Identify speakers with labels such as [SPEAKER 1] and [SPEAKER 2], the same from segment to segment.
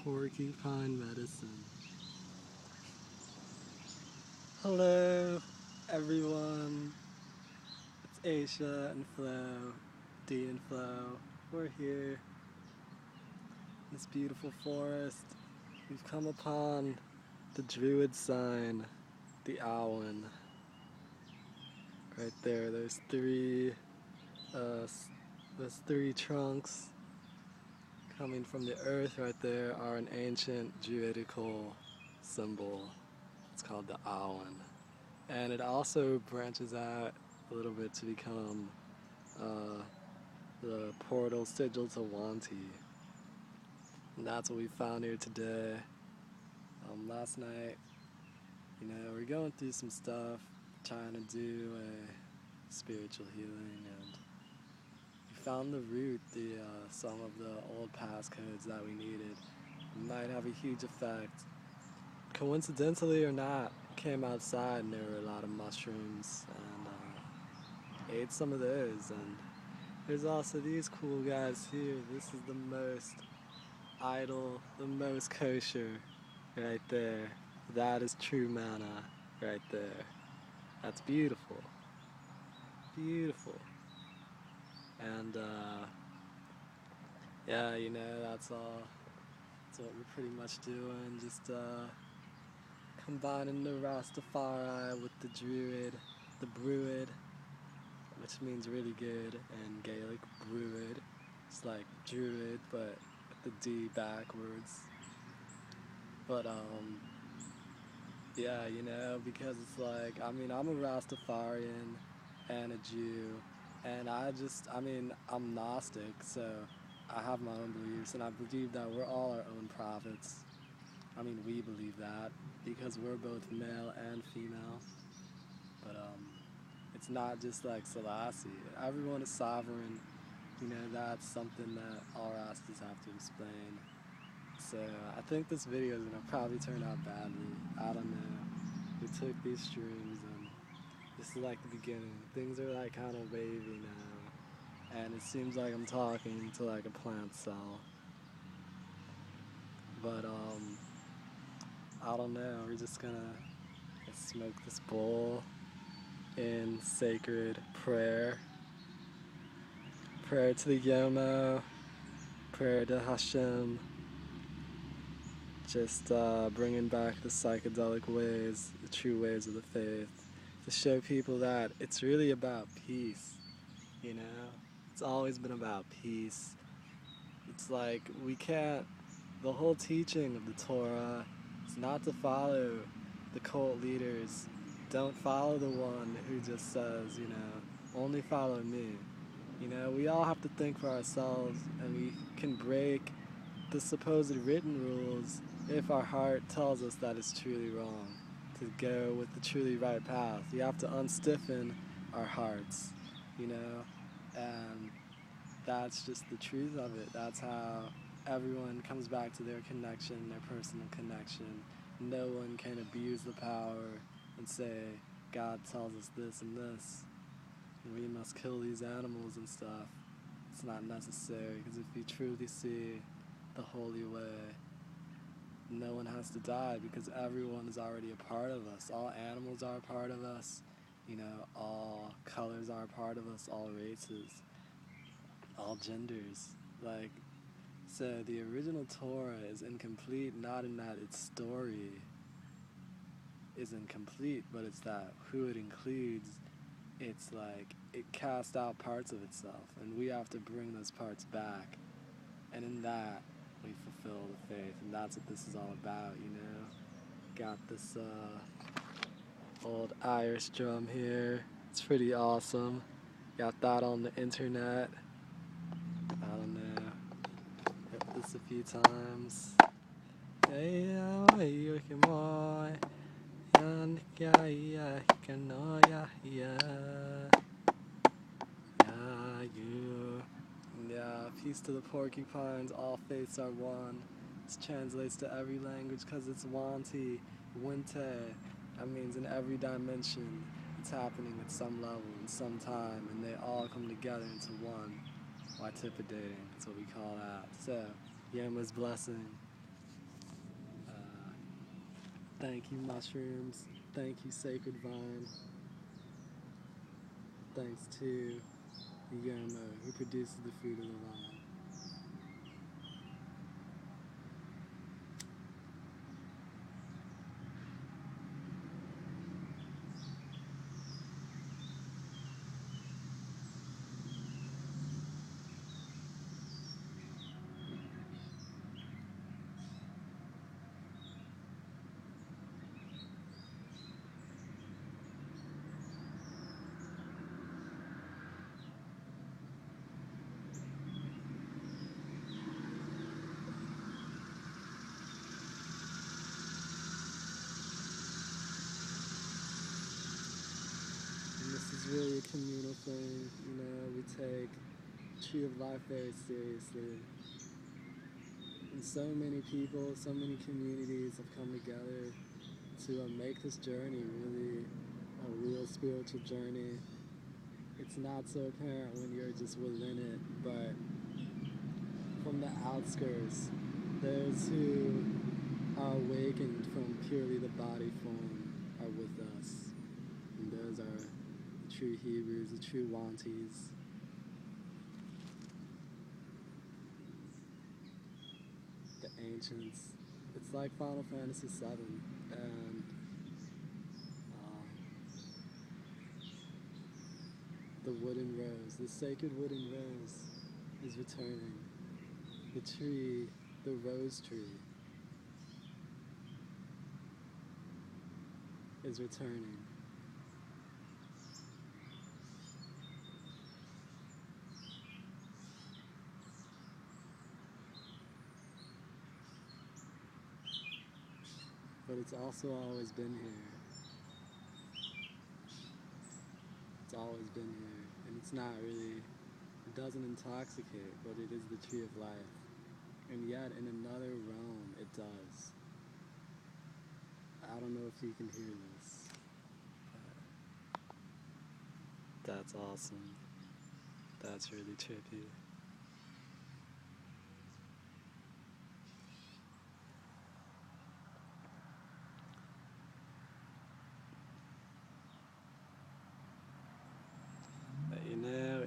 [SPEAKER 1] Porcupine medicine. Hello, everyone. It's Aisha and Flo, D and Flo. We're here in this beautiful forest. We've come upon the druid sign, the Awen. Right there, uh, those three trunks coming from the earth right there are an ancient druidical symbol. It's called the Awen. And it also branches out a little bit to become the portal sigil to Wanti. And that's what we found here today. Last night, we're going through some stuff, trying to do a spiritual healing, and we found the root, some of the old passcodes that we needed. It might have a huge effect. Coincidentally or not, came outside and there were a lot of mushrooms, and ate some of those. And there's also these cool guys here. This is the most idle, the most kosher right there. That is true mana right there. That's beautiful. Beautiful. And yeah, that's all. That's what we're pretty much doing. Just combining the Rastafari with the Druid, the Bruid, which means really good in Gaelic. Bruid. It's like Druid, but with the D backwards. But yeah, because it's like, I'm a Rastafarian and a Jew, and I'm Gnostic, so I have my own beliefs, and I believe that we're all our own prophets. We believe that because we're both male and female. But it's not just like Selassie. Everyone is sovereign. That's something that all Rastas have to explain. So I think this video is gonna probably turn out badly. I don't know. We took these streams, and this is like the beginning. Things are like kind of wavy now, and it seems like I'm talking to like a plant cell. But I don't know. We're just gonna smoke this bowl in sacred prayer. Prayer to the Yomo. Prayer to Hashem. Just bringing back the psychedelic ways, the true ways of the faith, to show people that it's really about peace, It's always been about peace. It's like the whole teaching of the Torah is not to follow the cult leaders. Don't follow the one who just says, only follow me. We all have to think for ourselves, and we can break the supposed written rules if our heart tells us that it's truly wrong, to go with the truly right path. You have to unstiffen our hearts, and that's just the truth of it. That's how everyone comes back to their connection, their personal connection. No one can abuse the power and say, God tells us this and this, and we must kill these animals and stuff. It's not necessary, because if you truly see the holy way, no one has to die, because everyone is already a part of us. All animals are a part of us, all colors are a part of us, all races, all genders. So the original Torah is incomplete, not in that its story is incomplete, but it's that who it includes, it's like it casts out parts of itself, and we have to bring those parts back, and in that we fulfill the faith, and that's what this is all about, Got this old Irish drum here. It's pretty awesome. Got that on the internet. I don't know. Hit this a few times. Yeah, peace to the porcupines, all faiths are one. This translates to every language because it's Wanti, Winte. That means in every dimension, it's happening at some level, in some time, and they all come together into one. Watipidating, that's what we call that. So, Yoma's blessing. Thank you, mushrooms. Thank you, sacred vine. Thanks to Yermo, who produces the fruit of the vine. And this is really a communal thing, we take Tree of Life very seriously. And so many people, so many communities have come together to make this journey really a real spiritual journey. It's not so apparent when you're just within it, but from the outskirts, those who are awakened from purely the body form are with us. And those are the true Hebrews, the true Wanties. The ancients. It's like Final Fantasy VII, and the wooden rose, the sacred wooden rose is returning. The tree, the rose tree, is returning. But it's also always been here. It's always been here. And it's not really, it doesn't intoxicate, but it is the tree of life. And yet, in another realm, it does. I don't know if you can hear this. That's awesome. That's really trippy. But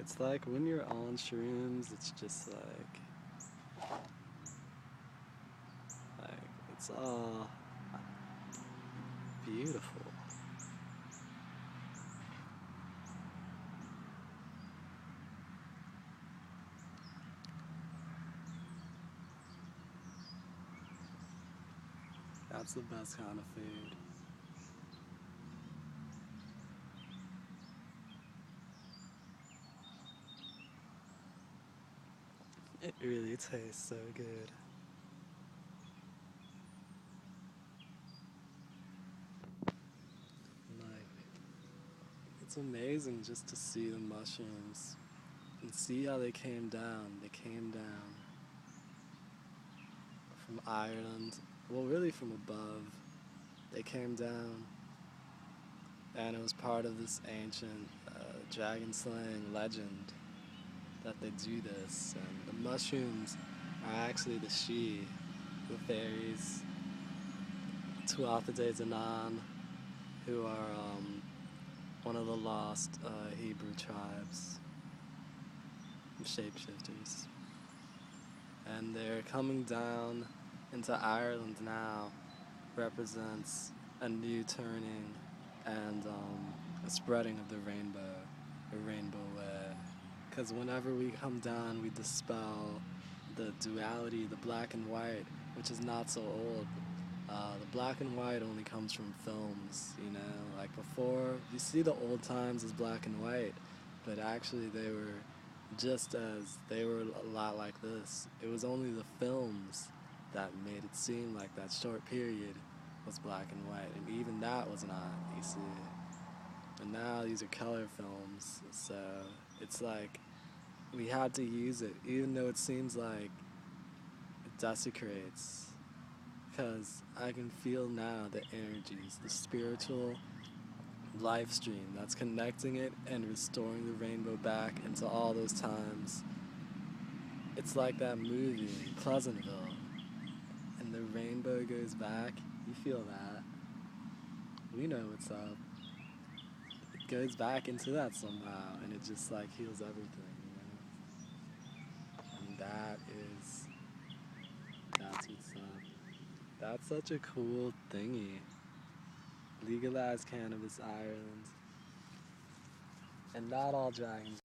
[SPEAKER 1] it's like when you're on shrooms, it's just it's all beautiful. That's the best kind of food. It really tastes so good. It's amazing just to see the mushrooms and see how they came down. They came down from Ireland, well, really from above. They came down, and it was part of this ancient dragon slaying legend that they do this. And the mushrooms are actually the She, the fairies, Tuatha De Danann, who are one of the lost Hebrew tribes, shapeshifters. And they're coming down into Ireland now, represents a new turning and a spreading of the rainbow way. Because whenever we come down, we dispel the duality, the black and white, which is not so old. The black and white only comes from films, like before, you see the old times as black and white, but actually they were a lot like this. It was only the films that made it seem like that short period was black and white, and even that was not, you see. And now these are color films, so it's like we had to use it, even though it seems like it desecrates. Because I can feel now the energies, the spiritual life stream that's connecting it and restoring the rainbow back into all those times. It's like that movie, Pleasantville, and the rainbow goes back. You feel that. we know what's up. It goes back into that somehow, and it just like heals everything, you know? And that's what's up. That's such a cool thingy. Legalize cannabis, Ireland. And not all dragons